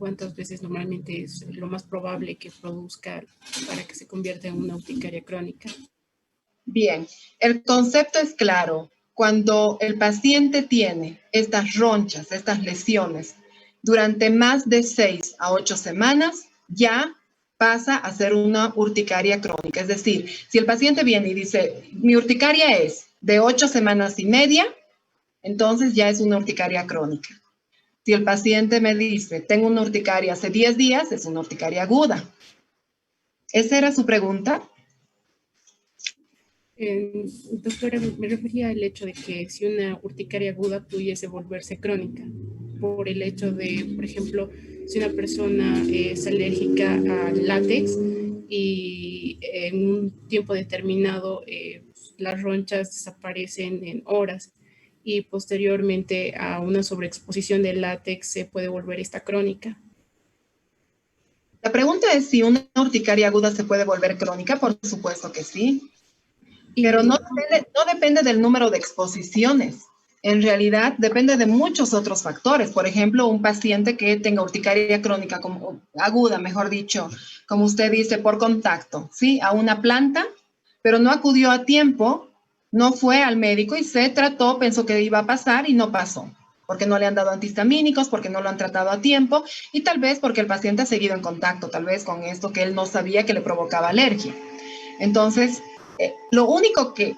cuántas veces normalmente es lo más probable que produzca para que se convierta en una urticaria crónica? Bien, el concepto es claro. Cuando el paciente tiene estas ronchas, estas lesiones, durante más de 6 a 8 semanas, ya pasa a ser una urticaria crónica. Es decir, si el paciente viene y dice, mi urticaria es de 8 semanas y media, entonces ya es una urticaria crónica. Si el paciente me dice, tengo una urticaria hace 10 días, es una urticaria aguda. ¿Esa era su pregunta? Doctora, me refería al hecho de que si una urticaria aguda pudiese volverse crónica, por el hecho de, por ejemplo, si una persona es alérgica al látex y en un tiempo determinado las ronchas desaparecen en horas y posteriormente a una sobreexposición del látex se puede volver esta crónica. La pregunta es si una urticaria aguda se puede volver crónica. Por supuesto que sí. Pero no depende del número de exposiciones. En realidad depende de muchos otros factores. Por ejemplo, un paciente que tenga urticaria crónica aguda, mejor dicho, como usted dice, por contacto, ¿sí? A una planta, pero no acudió a tiempo, no fue al médico y se trató, pensó que iba a pasar y no pasó. Porque no le han dado antihistamínicos, porque no lo han tratado a tiempo y tal vez porque el paciente ha seguido en contacto, tal vez con esto que él no sabía que le provocaba alergia. Entonces, lo único que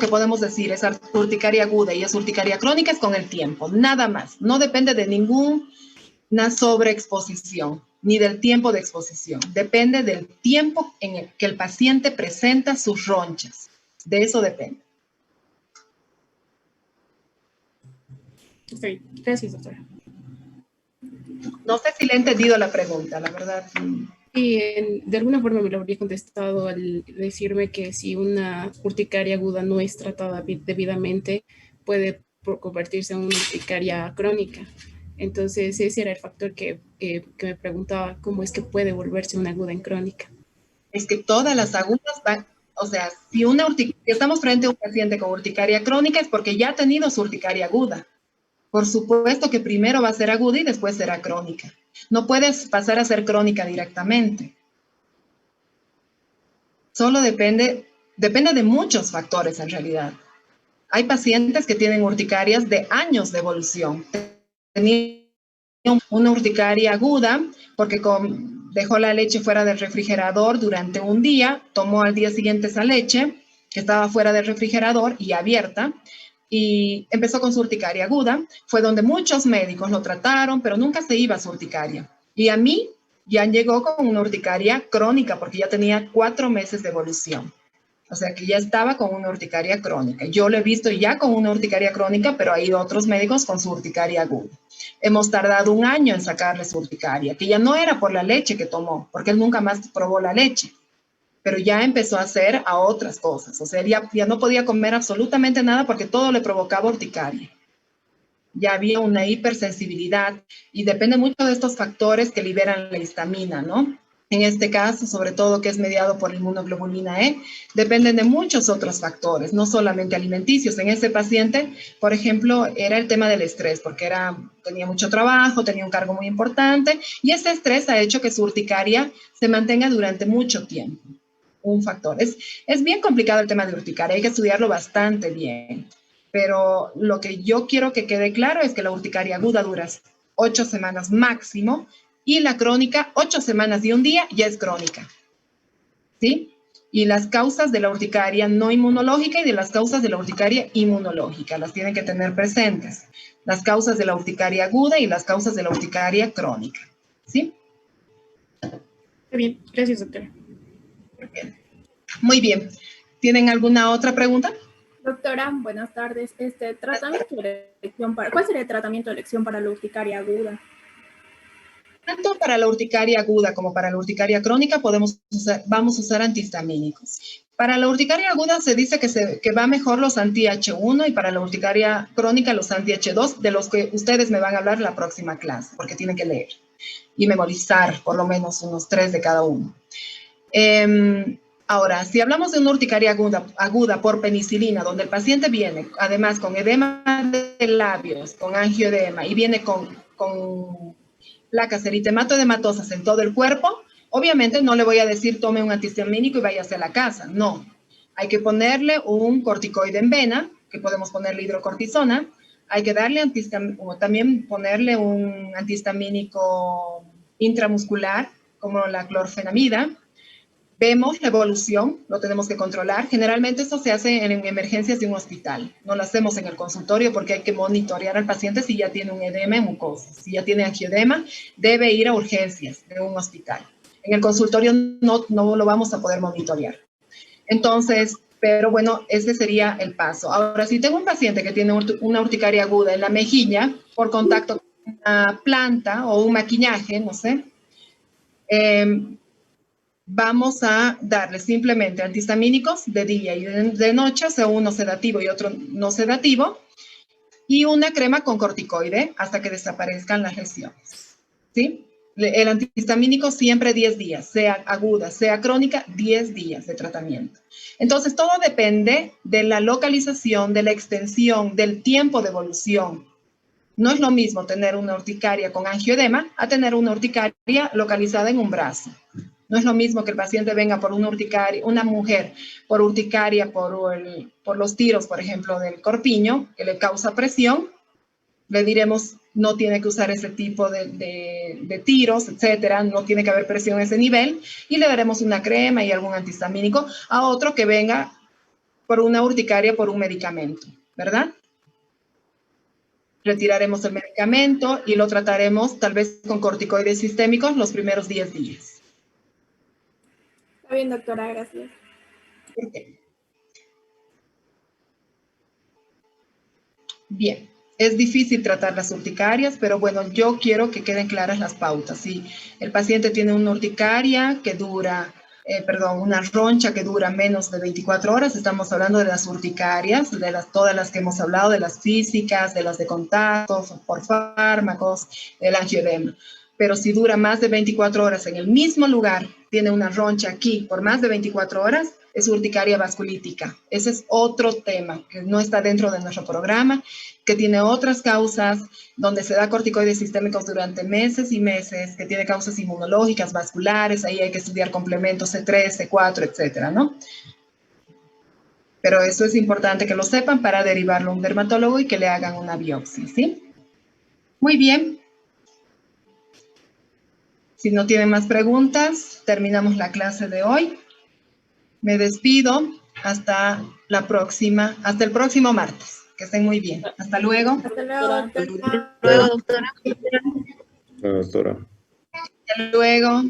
podemos decir es urticaria aguda y es urticaria crónica es con el tiempo, nada más. No depende de ninguna sobreexposición, ni del tiempo de exposición. Depende del tiempo en el que el paciente presenta sus ronchas. De eso depende. Sí, gracias, doctora. No sé si le he entendido la pregunta, la verdad. Y de alguna forma me lo habría contestado al decirme que si una urticaria aguda no es tratada debidamente, puede convertirse en una urticaria crónica. Entonces, ese era el factor que me preguntaba, ¿cómo es que puede volverse una aguda en crónica? Es que todas las agudas van, o sea, si estamos frente a un paciente con urticaria crónica es porque ya ha tenido su urticaria aguda. Por supuesto que primero va a ser aguda y después será crónica. No puedes pasar a ser crónica directamente. Solo depende de muchos factores en realidad. Hay pacientes que tienen urticarias de años de evolución. Tenía una urticaria aguda porque dejó la leche fuera del refrigerador durante un día, tomó al día siguiente esa leche que estaba fuera del refrigerador y abierta, y empezó con su urticaria aguda. Fue donde muchos médicos lo trataron, pero nunca se iba su urticaria. Y a mí ya llegó con una urticaria crónica porque ya tenía 4 meses de evolución. O sea que ya estaba con una urticaria crónica. Yo lo he visto ya con una urticaria crónica, pero ha ido a otros médicos con su urticaria aguda. Hemos tardado 1 año en sacarle su urticaria, que ya no era por la leche que tomó, porque él nunca más probó la leche, pero ya empezó a hacer a otras cosas. O sea, ya no podía comer absolutamente nada porque todo le provocaba urticaria. Ya había una hipersensibilidad y depende mucho de estos factores que liberan la histamina, ¿no? En este caso, sobre todo que es mediado por la inmunoglobulina E, dependen de muchos otros factores, no solamente alimenticios. En este paciente, por ejemplo, era el tema del estrés, porque tenía mucho trabajo, tenía un cargo muy importante, y ese estrés ha hecho que su urticaria se mantenga durante mucho tiempo. Un factor. Es bien complicado el tema de urticaria, hay que estudiarlo bastante bien. Pero lo que yo quiero que quede claro es que la urticaria aguda dura 8 semanas máximo y la crónica 8 semanas y 1 día ya es crónica. ¿Sí? Y las causas de la urticaria no inmunológica y de las causas de la urticaria inmunológica las tienen que tener presentes. Las causas de la urticaria aguda y las causas de la urticaria crónica. ¿Sí? Está bien, gracias, doctora. Muy bien. ¿Tienen alguna otra pregunta? Doctora, buenas tardes. ¿Cuál sería el tratamiento de elección para la urticaria aguda? Tanto para la urticaria aguda como para la urticaria crónica vamos a usar antihistamínicos. Para la urticaria aguda se dice que va mejor los anti-H1 y para la urticaria crónica los anti-H2, de los que ustedes me van a hablar la próxima clase, porque tienen que leer y memorizar por lo menos unos 3 de cada uno. Ahora, si hablamos de una urticaria aguda por penicilina, donde el paciente viene además con edema de labios, con angioedema y viene con placas eritematodematosas en todo el cuerpo, obviamente no le voy a decir tome un antihistamínico y váyase a la casa, no. Hay que ponerle un corticoide en vena, que podemos ponerle hidrocortisona, hay que darle o también ponerle un antihistamínico intramuscular, como la clorfenamida. Vemos la evolución, lo tenemos que controlar. Generalmente esto se hace en emergencias de un hospital. No lo hacemos en el consultorio porque hay que monitorear al paciente si ya tiene un edema en mucosa. Si ya tiene angioedema, debe ir a urgencias de un hospital. En el consultorio no lo vamos a poder monitorear. Entonces, pero bueno, ese sería el paso. Ahora, si tengo un paciente que tiene una urticaria aguda en la mejilla por contacto con una planta o un maquillaje, no sé, vamos a darle simplemente antihistamínicos de día y de noche, o sea, uno sedativo y otro no sedativo, y una crema con corticoide hasta que desaparezcan las lesiones, ¿sí? El antihistamínico siempre 10 días, sea aguda, sea crónica, 10 días de tratamiento. Entonces, todo depende de la localización, de la extensión, del tiempo de evolución. No es lo mismo tener una urticaria con angioedema a tener una urticaria localizada en un brazo. No es lo mismo que el paciente venga por una urticaria, una mujer por urticaria por los tiros, por ejemplo, del corpiño, que le causa presión. Le diremos, no tiene que usar ese tipo de tiros, etcétera, no tiene que haber presión a ese nivel, y le daremos una crema y algún antihistamínico a otro que venga por una urticaria por un medicamento, ¿verdad? Retiraremos el medicamento y lo trataremos tal vez con corticoides sistémicos los primeros 10 días. Está bien, doctora, gracias. ¿Por qué? Bien, es difícil tratar las urticarias, pero bueno, yo quiero que queden claras las pautas. Si el paciente tiene una urticaria que dura, una roncha que dura menos de 24 horas, estamos hablando de las urticarias, de todas las que hemos hablado, de las físicas, de las de contacto, por fármacos, el angioedema. Pero si dura más de 24 horas en el mismo lugar, tiene una roncha aquí por más de 24 horas, es urticaria vasculítica. Ese es otro tema que no está dentro de nuestro programa, que tiene otras causas, donde se da corticoides sistémicos durante meses y meses, que tiene causas inmunológicas, vasculares, ahí hay que estudiar complementos C3, C4, etcétera, ¿no? Pero eso es importante que lo sepan para derivarlo a un dermatólogo y que le hagan una biopsia, ¿sí? Muy bien. Si no tienen más preguntas, terminamos la clase de hoy. Me despido hasta la próxima, hasta el próximo martes. Que estén muy bien. Hasta luego. Hasta luego, doctora. Hasta luego, doctora. Doctora. Hasta luego.